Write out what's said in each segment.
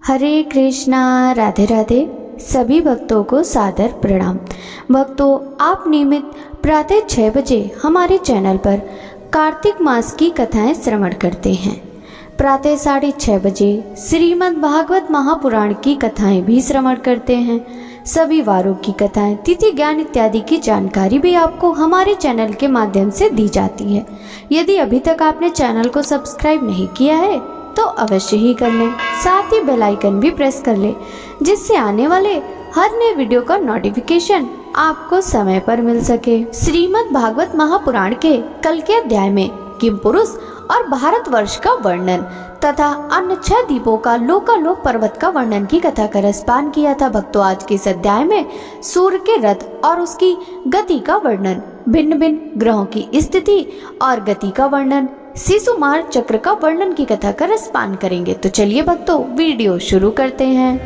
हरे कृष्णा, राधे राधे। सभी भक्तों को सादर प्रणाम। भक्तों, आप नियमित प्रातः 6 बजे हमारे चैनल पर कार्तिक मास की कथाएं श्रवण करते हैं। प्रातः 6:30 बजे श्रीमद् भागवत महापुराण की कथाएं भी श्रवण करते हैं। सभी वारों की कथाएं, तिथि, ज्ञान इत्यादि की जानकारी भी आपको हमारे चैनल के माध्यम से दी जाती है। यदि अभी तक आपने चैनल को सब्सक्राइब नहीं किया है तो अवश्य ही कर लें, साथ ही बेल आइकन भी प्रेस कर लें, जिससे आने वाले हर नए वीडियो का नोटिफिकेशन आपको समय पर मिल सके। श्रीमद् भागवत महापुराण के कल के अध्याय में किम पुरुष और भारतवर्ष का वर्णन तथा अन्य 6 द्वीपों का लोकालोक पर्वत का वर्णन की कथा का रसपान किया था। भक्तों, आज के इस अध्याय में सूर्य के रथ और उसकी गति का वर्णन, भिन्न भिन्न ग्रहों की स्थिति और गति का वर्णन, शिशुमार चक्र का वर्णन की कथा का रसपान करेंगे। तो चलिए भक्तों, वीडियो शुरू करते हैं।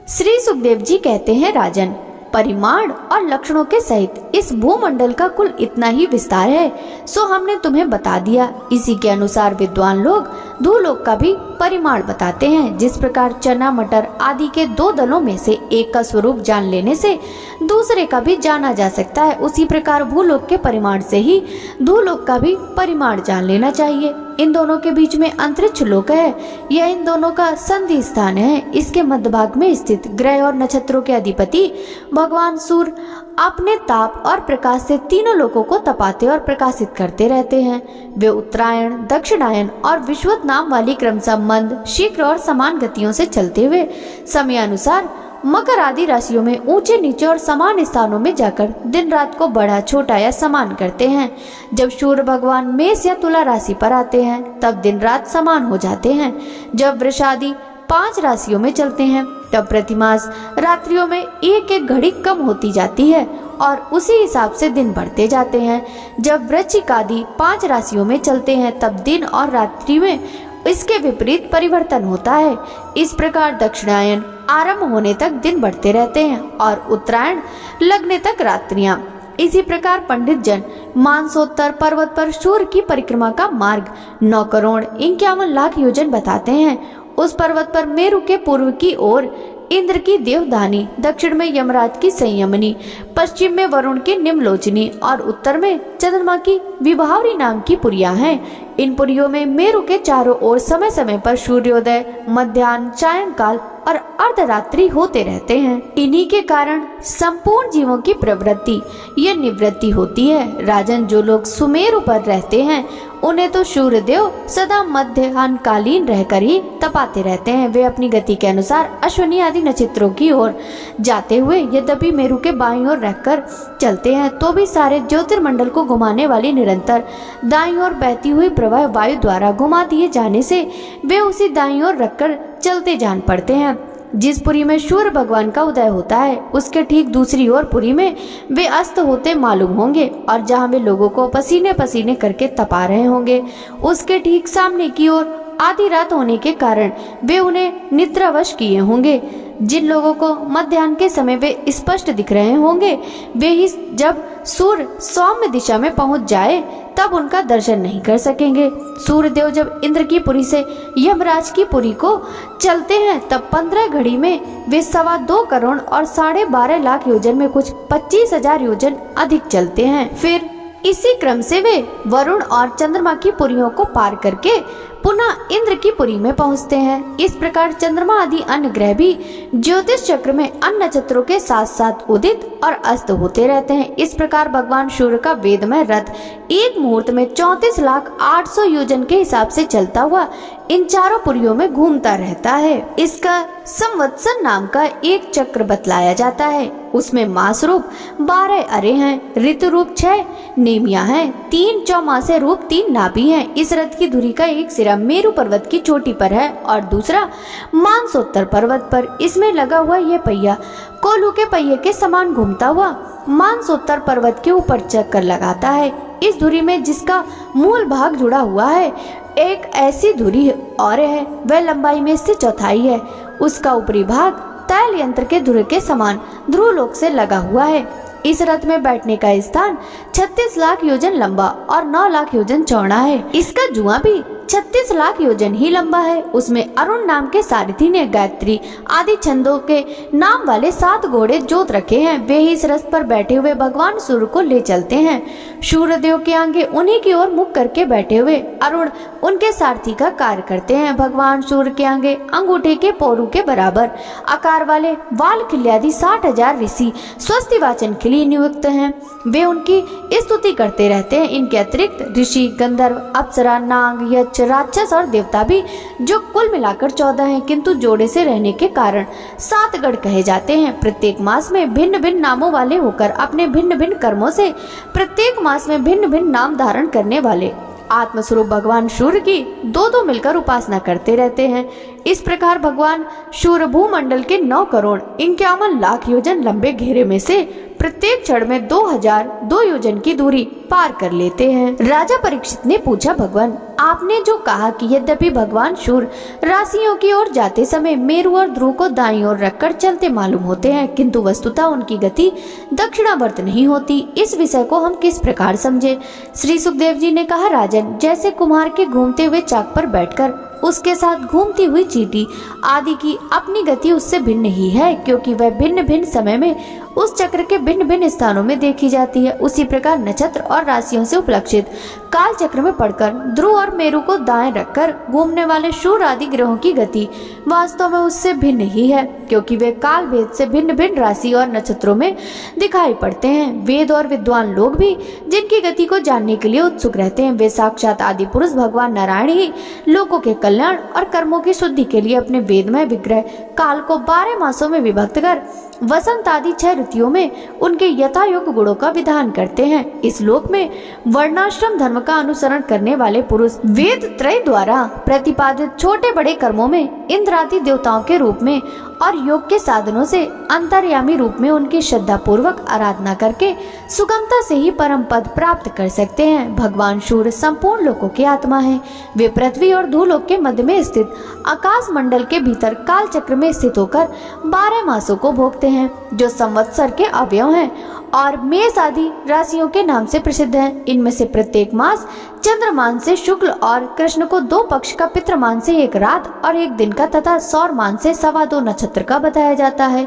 श्री सुखदेव जी कहते हैं, राजन, परिमाण और लक्षणों के सहित इस भूमंडल का कुल इतना ही विस्तार है, सो हमने तुम्हें बता दिया। इसी के अनुसार विद्वान लोग भूलोक का भी परिमाण बताते हैं। जिस प्रकार चना, मटर आदि के 2 दलों में से एक का स्वरूप जान लेने से दूसरे का भी जाना जा सकता है, उसी प्रकार भूलोक के परिमाण से ही भूलोक का भी परिमाण जान लेना चाहिए। इन दोनों के बीच में अंतरिक्ष लोक है, यह इन दोनों का संधि स्थान है। इसके मध्य भाग में स्थित ग्रह और नक्षत्रों के अधिपति भगवान सूर्य अपने ताप और प्रकाश से तीनों लोकों को तपाते और प्रकाशित करते रहते हैं। वे उत्तरायण, दक्षिणायन और विश्वत नाम वाली क्रमशः मंद, शीघ्र और समान गतियों से चलते हुए समयानुसार मकर आदि राशियों में ऊंचे नीचे और समान स्थानों में जाकर दिन रात को बड़ा, छोटा या समान करते हैं। जब सूर्य भगवान मेष या तुला राशि पर आते हैं तब दिन रात समान हो जाते हैं। जब वृष आदि 5 राशियों में चलते हैं तब प्रतिमास रात्रियों में एक घड़ी कम होती जाती है और उसी हिसाब से दिन बढ़ते जाते हैं। जब वृश्चिक आदि 5 राशियों में चलते हैं तब दिन और रात्रि में इसके विपरीत परिवर्तन होता है। इस प्रकार दक्षिणायन आरंभ होने तक दिन बढ़ते रहते हैं और उत्तरायण लगने तक रात्रियां। इसी प्रकार पंडित जन मानसोत्तर पर्वत पर सूर्य की परिक्रमा का मार्ग 9,51,51,00,000 योजन बताते हैं। उस पर्वत पर मेरु के पूर्व की ओर इंद्र की देवधानी, दक्षिण में यमराज की संयमनी, पश्चिम में वरुण की निम्नलोचनी और उत्तर में चंद्रमा की विभावरी नाम की पुरियां हैं। इन पुरियों में मेरु के चारों ओर समय समय पर सूर्योदय, मध्याह्न, सायंकाल और अर्धरात्रि होते रहते हैं। इन्हीं के कारण संपूर्ण जीवों की प्रवृत्ति या निवृत्ति होती है। राजन, जो लोग सुमेरु पर रहते हैं उन्हें तो सूर्य देव सदा मध्याह्नकालीन रहकर ही तपाते रहते हैं। वे अपनी गति के अनुसार अश्विनी आदि नक्षत्रों की ओर जाते हुए यद्यपि मेरु के बाईं ओर रहकर चलते हैं तो भी सारे ज्योतिर्मंडल को घुमाने वाली निरंतर दाईं ओर बहती हुई प्रवाह वायु द्वारा घुमा दिए जाने से वे उसी दाईं ओर रखकर चलते जान पड़ते हैं। जिस पुरी में सूर्य भगवान का उदय होता है उसके ठीक दूसरी ओर पुरी में वे अस्त होते मालूम होंगे और जहां वे लोगों को पसीने पसीने करके तपा रहे होंगे उसके ठीक सामने की ओर आधी रात होने के कारण वे उन्हें निद्रावश किए होंगे। जिन लोगों को मध्याह्न के समय वे स्पष्ट दिख रहे होंगे वे ही जब सूर्य सौम्य दिशा में पहुंच जाए तब उनका दर्शन नहीं कर सकेंगे। सूर्य देव जब इंद्र की पुरी से यमराज की पुरी को चलते हैं तब 15 घड़ी में वे 2.25 करोड़ और 12.5 लाख योजन में कुछ 25,000 योजन अधिक चलते हैं। फिर इसी क्रम से वे वरुण और चंद्रमा की पुरियों को पार करके पुनः इंद्र की पुरी में पहुंचते हैं। इस प्रकार चंद्रमा आदि अन्य ग्रह भी ज्योतिष चक्र में अन्य नक्षत्रों के साथ साथ उदित और अस्त होते रहते हैं। इस प्रकार भगवान सूर्य का वेदमय रथ एक मुहूर्त में 34,800,000 योजन के हिसाब से चलता हुआ इन चारों पुरियों में घूमता रहता है। इसका संवत्सर नाम का एक चक्र बतलाया जाता है। उसमें मास रूप 12 अरे हैं, ऋतु रूप 6 नेमियां हैं, 3 चौमासे रूप 3 नाभि हैं। इस रथ की धुरी का एक सिरा मेरु पर्वत की चोटी पर है और दूसरा मानसोत्तर पर्वत पर। इसमें लगा हुआ यह पहिया कोल्हू के पहिए के समान घूमता हुआ मानसोत्तर पर्वत के ऊपर चक्कर लगाता है। इस धुरी में जिसका मूल भाग जुड़ा हुआ है एक ऐसी धुरी और है, वह लंबाई में से चौथाई है। उसका ऊपरी भाग तैल यंत्र के धुरे के समान ध्रुवलोक से लगा हुआ है। इस रथ में बैठने का स्थान 36 लाख योजन लंबा और 9 लाख योजन चौड़ा है। इसका जुआ भी 36 लाख योजन ही लंबा है। उसमें अरुण नाम के सारथी ने गायत्री आदि छंदों के नाम वाले 7 घोड़े जोत रखे हैं। वे ही इस रथ पर बैठे हुए भगवान सूर्य को ले चलते हैं। सूर्यदेव के आगे उन्हीं की ओर मुख करके बैठे हुए अरुण उनके सारथी का कार्य करते हैं। भगवान सूर्य के आगे अंगूठे के पोरू के बराबर आकार वाले वाल खिल्यादि 60,000 ऋषि स्वस्ति वाचन के लिए नियुक्त हैं। वे उनकी स्तुति करते रहते हैं। इनके अतिरिक्त ऋषि, गंधर्व, अप्सरा, नाग, यक्ष, राक्षस और देवता भी, जो कुल मिलाकर 14 हैं, किंतु जोड़े से रहने के कारण 7 गण कहे जाते हैं। प्रत्येक मास में भिन्न भिन्न नामों वाले होकर अपने भिन्न भिन्न कर्मों से प्रत्येक मास में भिन्न भिन्न नाम धारण करने वाले आत्मस्वरूप भगवान सूर्य की 2-2 मिलकर उपासना करते रहते हैं। इस प्रकार भगवान सूर्य भूमंडल के 9 करोड़ 51 लाख योजन लंबे घेरे में से प्रत्येक क्षण में 2002 योजन की दूरी पार कर लेते हैं। राजा परीक्षित ने पूछा, भगवान आपने जो कहा कि यद्यपि भगवान सूर्य राशियों की ओर जाते समय मेरु और ध्रुव को दाईं ओर रखकर चलते मालूम होते हैं, किंतु वस्तुतः उनकी गति दक्षिणावर्त नहीं होती, इस विषय को हम किस प्रकार समझे? श्री सुखदेव जी ने कहा, राजन, जैसे कुम्हार के घूमते हुए चाक पर बैठकर उसके साथ घूमती हुई चींटी आदि की अपनी गति उससे भिन्न ही है, क्योंकि वह भिन्न भिन्न समय में उस चक्र के भिन्न भिन्न स्थानों में देखी जाती है। उसी प्रकार नक्षत्र और राशियों से उपलक्षित काल चक्र में पड़कर ध्रुव और मेरु को दाएं रखकर घूमने वाले सूर्य आदि ग्रहों की गति वास्तव में उससे भिन्न ही है, क्योंकि वे काल भेद से भिन्न भिन्न राशि और नक्षत्रों में दिखाई पड़ते हैं। वेद और विद्वान लोग भी जिनकी गति को जानने के लिए उत्सुक रहते हैं, वे साक्षात आदि पुरुष भगवान नारायण ही लोगों के कल्याण और कर्मों की शुद्धि के लिए अपने वेदमय विग्रह काल को 12 मासों में विभक्त कर वसंत आदि 6 ऋतुओं में उनके यथायोग्य गुणों का विधान करते हैं। इस लोक में वर्णाश्रम धर्म का अनुसरण करने वाले पुरुष वेद त्रय द्वारा प्रतिपादित छोटे बड़े कर्मों में इंद्र आदि देवताओं के रूप में और योग के साधनों से अंतर्यामी रूप में उनकी श्रद्धा पूर्वक आराधना करके सुगमता से ही परम पद प्राप्त कर सकते हैं। भगवान सूर्य संपूर्ण लोकों की आत्मा है। वे पृथ्वी और धूलोक के मध्य में स्थित आकाश मंडल के भीतर काल चक्र में स्थित होकर 12 मासों को भोगते हैं, जो संवत्सर के अवयव हैं और मेष आदि राशियों के नाम से प्रसिद्ध हैं। इनमें से प्रत्येक मास चंद्रमान से शुक्ल और कृष्ण को 2 पक्ष का, पितृमान से 1 रात और 1 दिन का तथा सौरमान से 2.25 नक्षत्र का बताया जाता है।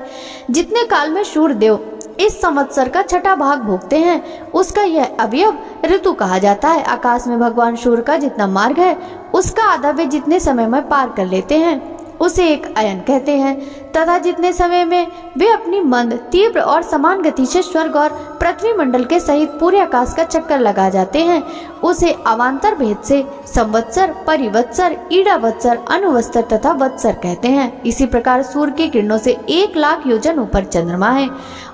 जितने काल में सूर्य देव इस संवत्सर का 6ठा भाग भोगते हैं, उसका यह अवयव ऋतु कहा जाता है। आकाश में भगवान सूर्य का जितना मार्ग है, उसका आधा वे जितने समय में पार कर लेते हैं उसे एक अयन कहते हैं, तथा जितने समय में वे अपनी मंद, तीव्र और समान गति से स्वर्ग और पृथ्वी मंडल के सहित पूरे आकाश का चक्कर लगा जाते हैं, उसे अवान्तर भेद से संवत्सर, परिवत्सर, ईडावत्सर, अनुवत्सर तथा वत्सर कहते हैं। इसी प्रकार सूर्य की किरणों से 1 लाख योजन ऊपर चंद्रमा है।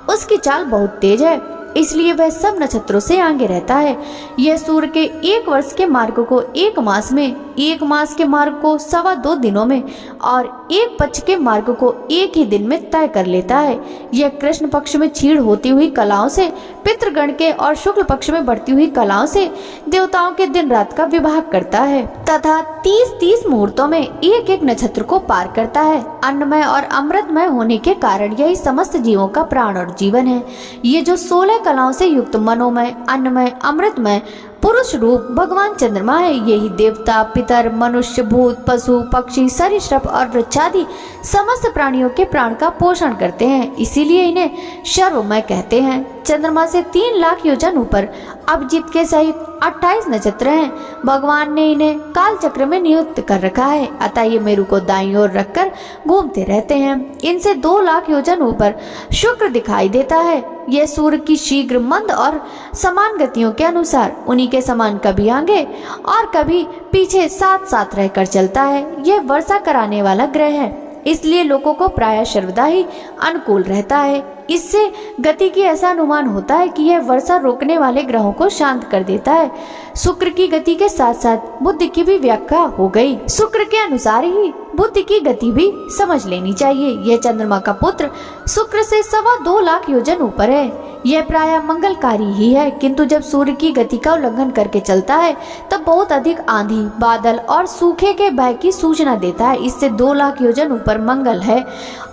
उसकी चाल बहुत तेज है, इसलिए वह सब नक्षत्रों से आगे रहता है। यह सूर्य के 1 वर्ष के मार्ग को 1 मास में, 1 मास के मार्ग को 2.25 दिनों में और 1 पक्ष के मार्ग को 1 ही दिन में तय कर लेता है। यह कृष्ण पक्ष में क्षीण होती हुई कलाओं से पितृगण के और शुक्ल पक्ष में बढ़ती हुई कलाओं से देवताओं के दिन रात का विभाग करता है तथा 30-30 मुहूर्तों में 1-1 नक्षत्र को पार करता है। अन्नमय और अमृतमय होने के कारण यही समस्त जीवों का प्राण और जीवन है। ये जो 16 कलाओं से युक्त मनोमय, अन्नमय, अमृतमय पुरुष रूप भगवान चंद्रमा है, यही देवता, पितर, मनुष्य, भूत, पशु, पक्षी, सरीसृप और वृक्षादि समस्त प्राणियों के प्राण का पोषण करते हैं। इसीलिए इन्हें सर्वमय कहते हैं। चंद्रमा से 3 लाख योजन ऊपर अभिजीत के सहित 28 नक्षत्र हैं। भगवान ने इन्हें काल चक्र में नियुक्त कर रखा है, अतः ये मेरु को दाईं ओर रखकर घूमते रहते हैं। इनसे 2 लाख योजन ऊपर शुक्र दिखाई देता है। यह सूर्य की शीघ्र, मंद और समान गतियों के अनुसार उन्हीं के समान कभी आगे और कभी पीछे साथ साथ रहकर चलता है। यह वर्षा कराने वाला ग्रह है, इसलिए लोगों को प्रायः सर्वदा ही अनुकूल रहता है। इससे गति की ऐसा अनुमान होता है कि यह वर्षा रोकने वाले ग्रहों को शांत कर देता है। शुक्र की गति के साथ साथ बुध की भी व्याख्या हो गई। शुक्र के अनुसार ही बुद्धि की गति भी समझ लेनी चाहिए। यह चंद्रमा का पुत्र शुक्र से 2.25 लाख योजन ऊपर है। यह प्रायः मंगलकारी ही है, किंतु जब सूर्य की गति का उल्लंघन करके चलता है तब बहुत अधिक आंधी, बादल और सूखे के भय की सूचना देता है। इससे 2 लाख योजन ऊपर मंगल है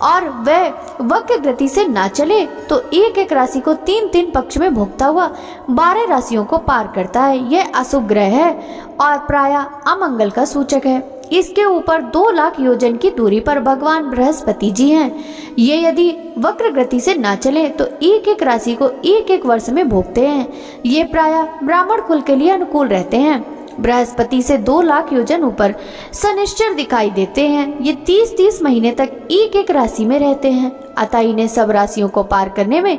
और वह वक्र गति से ना चले तो एक एक राशि को 3-3 पक्ष में भोगता हुआ 12 राशियों को पार करता है। यह अशुभ ग्रह है और प्रायः अमंगल का सूचक है। इसके ऊपर 2 लाख योजन की दूरी पर भगवान बृहस्पति जी हैं। ये यदि वक्र गति से ना चले तो एक एक राशि को एक एक वर्ष में भोगते हैं। ये प्रायः ब्राह्मण कुल के लिए अनुकूल रहते हैं। बृहस्पति से 2 लाख योजन ऊपर शनिश्चर दिखाई देते हैं। ये 30-30 महीने तक एक एक राशि में रहते हैं, अतः इन्हें सब राशियों को पार करने में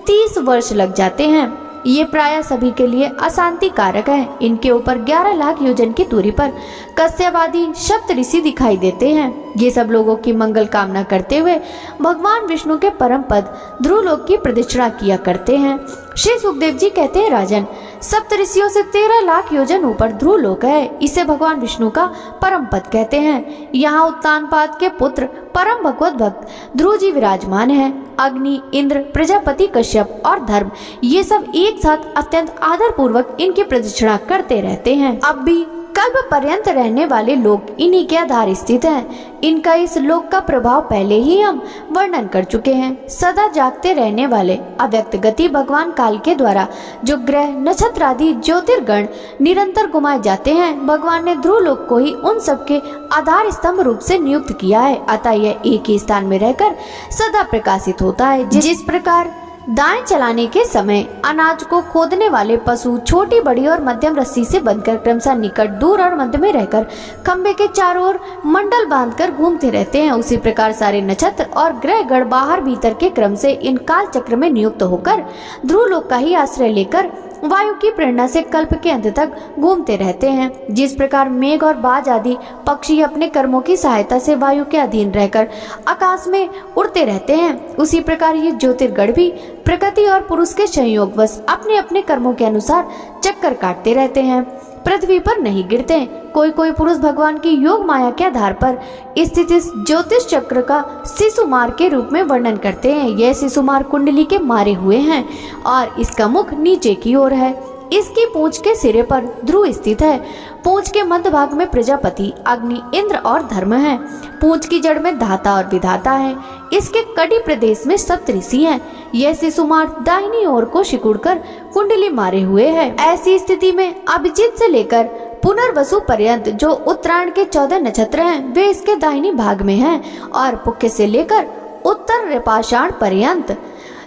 30 वर्ष लग जाते हैं। ये प्रायः सभी के लिए अशांति कारक है। इनके ऊपर 11 लाख योजन की दूरी पर कश्यपादि सप्त ऋषि दिखाई देते हैं। ये सब लोगों की मंगल कामना करते हुए भगवान विष्णु के परम पद ध्रुवलोक की प्रदक्षिणा किया करते हैं। श्री सुखदेव जी कहते हैं, राजन, सप्त ऋषियों से 13 लाख योजन ऊपर ध्रुवलोक है। इसे भगवान विष्णु का परम पद कहते हैं। यहाँ उत्तानपाद के पुत्र परम भगवत भक्त ध्रुव जी विराजमान है। अग्नि, इंद्र, प्रजापति, कश्यप और धर्म ये सब एक साथ अत्यंत आदर पूर्वक इनकी प्रदक्षिणा करते रहते हैं। अब भी कल्प पर्यंत रहने वाले लोग इन्हीं के आधार स्थित हैं। इनका इस लोक का प्रभाव पहले ही हम वर्णन कर चुके हैं। सदा जागते रहने वाले अव्यक्त गति भगवान काल के द्वारा जो ग्रह, नक्षत्र आदि ज्योतिर्गण निरंतर घुमाए जाते हैं, भगवान ने ध्रुव लोक को ही उन सब के आधार स्तंभ रूप से नियुक्त किया है। अतः यह एक ही स्थान में रहकर सदा प्रकाशित होता है। जिस प्रकार दाएं चलाने के समय अनाज को खोदने वाले पशु छोटी, बड़ी और मध्यम रस्सी से बंधकर क्रमशः निकट, दूर और मध्य में रहकर खंबे के चारों ओर मंडल बांधकर घूमते रहते हैं, उसी प्रकार सारे नक्षत्र और ग्रहगण बाहर भीतर के क्रम से इन काल चक्र में नियुक्त होकर ध्रुवलोक का ही आश्रय लेकर वायु की प्रेरणा से कल्प के अंत तक घूमते रहते हैं। जिस प्रकार मेघ और बाज आदि पक्षी अपने कर्मों की सहायता से वायु के अधीन रहकर आकाश में उड़ते रहते हैं, उसी प्रकार ये ज्योतिर्गण भी प्रकृति और पुरुष के संयोगवश अपने अपने कर्मों के अनुसार चक्कर काटते रहते हैं, पृथ्वी पर नहीं गिरते। कोई कोई पुरुष भगवान की योग माया के आधार पर स्थित इस ज्योतिष चक्र का शिशुमार के रूप में वर्णन करते हैं। यह शिशुमार कुंडली के मारे हुए हैं और इसका मुख नीचे की ओर है। इसकी पूंछ के सिरे पर ध्रुव स्थित है। पूंछ के मध्य भाग में प्रजापति, अग्नि, इंद्र और धर्म है। पूंछ की जड़ में धाता और विधाता है। इसके कड़ी प्रदेश में सप्त ऋषि हैं। यह शिशुमार दाहिनी ओर को सिकुड़कर कुंडली मारे हुए है। ऐसी स्थिति में अभिजीत से लेकर पुनर्वसु पर्यंत जो उत्तरायण के 14 नक्षत्र हैं, वे इसके दाहिनी भाग में हैं और पुष्य से लेकर उत्तर रेपाषाढ़ पर्यंत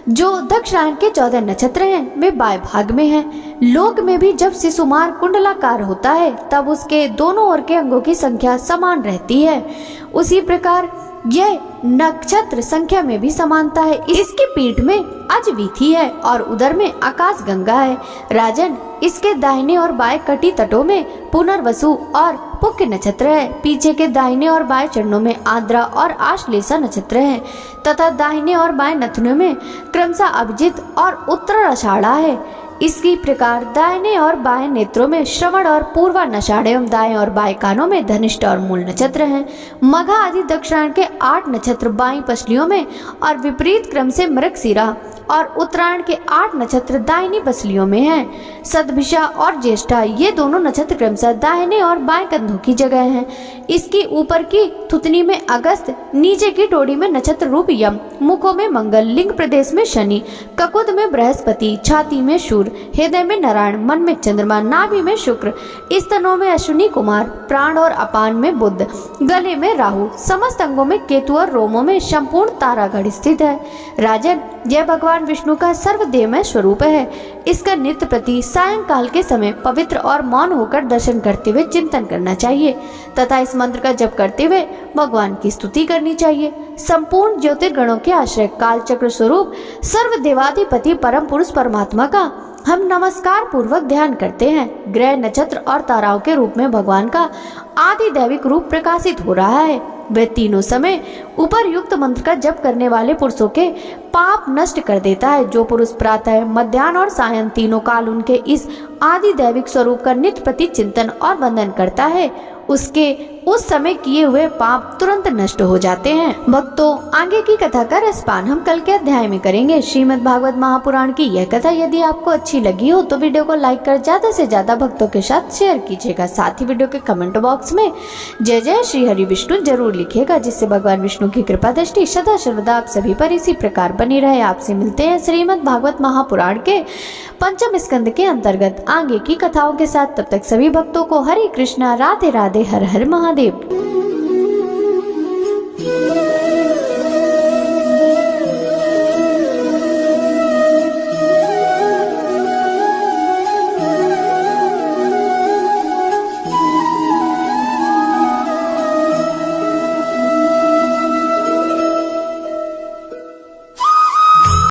जो दक्षिणायन के 14 नक्षत्र हैं, वे बाएं भाग में हैं। लोक में भी जब शिशुमार कुंडलाकार होता है तब उसके दोनों ओर के अंगों की संख्या समान रहती है। उसी प्रकार यह नक्षत्र संख्या में भी समानता है। इसकी पीठ में अजवीथी है और उदर में आकाश गंगा है। राजन, इसके दाहिने और बाएं कटी तटों में पुनर्वसु और पुष्य नक्षत्र है। पीछे के दाहिने और बाएं चरणों में आद्रा और आश्लेषा नक्षत्र है तथा दाहिने और बाएं नथुनों में क्रमशः अभिजित और उत्तराषाढ़ा है। इसकी प्रकार दाहिने और बाएं नेत्रों में श्रवण और पूर्वाषाढ़ एवं दाएं और बाएं कानों में धनिष्ठ और मूल नक्षत्र हैं। मघा आदि दक्षिणायन के 8 नक्षत्र बाईं पसलियों में और विपरीत क्रम से मृगशिरा और उत्तरायण के 8 नक्षत्र दाहिनी पसलियों में हैं। सदभिषा और ज्येष्ठा ये दोनों नक्षत्र क्रमशः दाहिने और बाएं कंधों की जगह हैं। इसकी ऊपर की थुतनी में अगस्त, नीचे की टोड़ी में नक्षत्र रूप यम, मुखों में मंगल, लिंग प्रदेश में शनि, ककुद में बृहस्पति, छाती में सूर्य, हृदय में नारायण, मन में चंद्रमा, नाभि में शुक्र, स्तनों में अश्विनी कुमार, प्राण और अपान में बुध, गले में राहु, समस्त अंगों में केतु और रोमों में संपूर्ण तारागढ़ स्थित है। राजन, यह भगवान विष्णु का सर्वदेहमय स्वरूप है। इसका नित्य प्रति सायंकाल के समय पवित्र और मौन होकर दर्शन करते हुए चिंतन करना चाहिए तथा इस मंत्र का जप करते हुए भगवान की स्तुति करनी चाहिए। संपूर्ण ज्योतिर्गणों के आश्रय काल चक्र स्वरूप सर्वदेवाधिपति परम पुरुष परमात्मा का हम नमस्कार पूर्वक ध्यान करते हैं। ग्रह, नक्षत्र और ताराओं के रूप में भगवान का आदि दैविक रूप प्रकाशित हो रहा है। वह तीनों समय उपरयुक्त मंत्र का जप करने वाले पुरुषों के पाप नष्ट कर देता है। जो पुरुष प्रातः, मध्याह्न और सायं तीनों काल उनके इस आदि दैविक स्वरूप का नित्य प्रति चिंतन और वंदन करता है, उसके उस समय किए हुए पाप तुरंत नष्ट हो जाते हैं। भक्तों, आगे की कथा का रसपान हम कल के अध्याय में करेंगे। श्रीमद् भागवत महापुराण की यह कथा यदि आपको अच्छी लगी हो तो वीडियो को लाइक कर ज्यादा से ज्यादा भक्तों के साथ शेयर कीजिएगा। साथ ही वीडियो के कमेंट बॉक्स में जय जय श्री हरि विष्णु जरूर लिखिएगा, जिससे भगवान विष्णु की कृपा दृष्टि सदा सर्वदा आप सभी पर इसी प्रकार बनी रहे। आपसे मिलते हैं श्रीमद् भागवत महापुराण के पंचम स्कंद के अंतर्गत आगे की कथाओं के साथ। तब तक सभी भक्तों को हरे कृष्णा, राधे राधे, हर हर महादेव।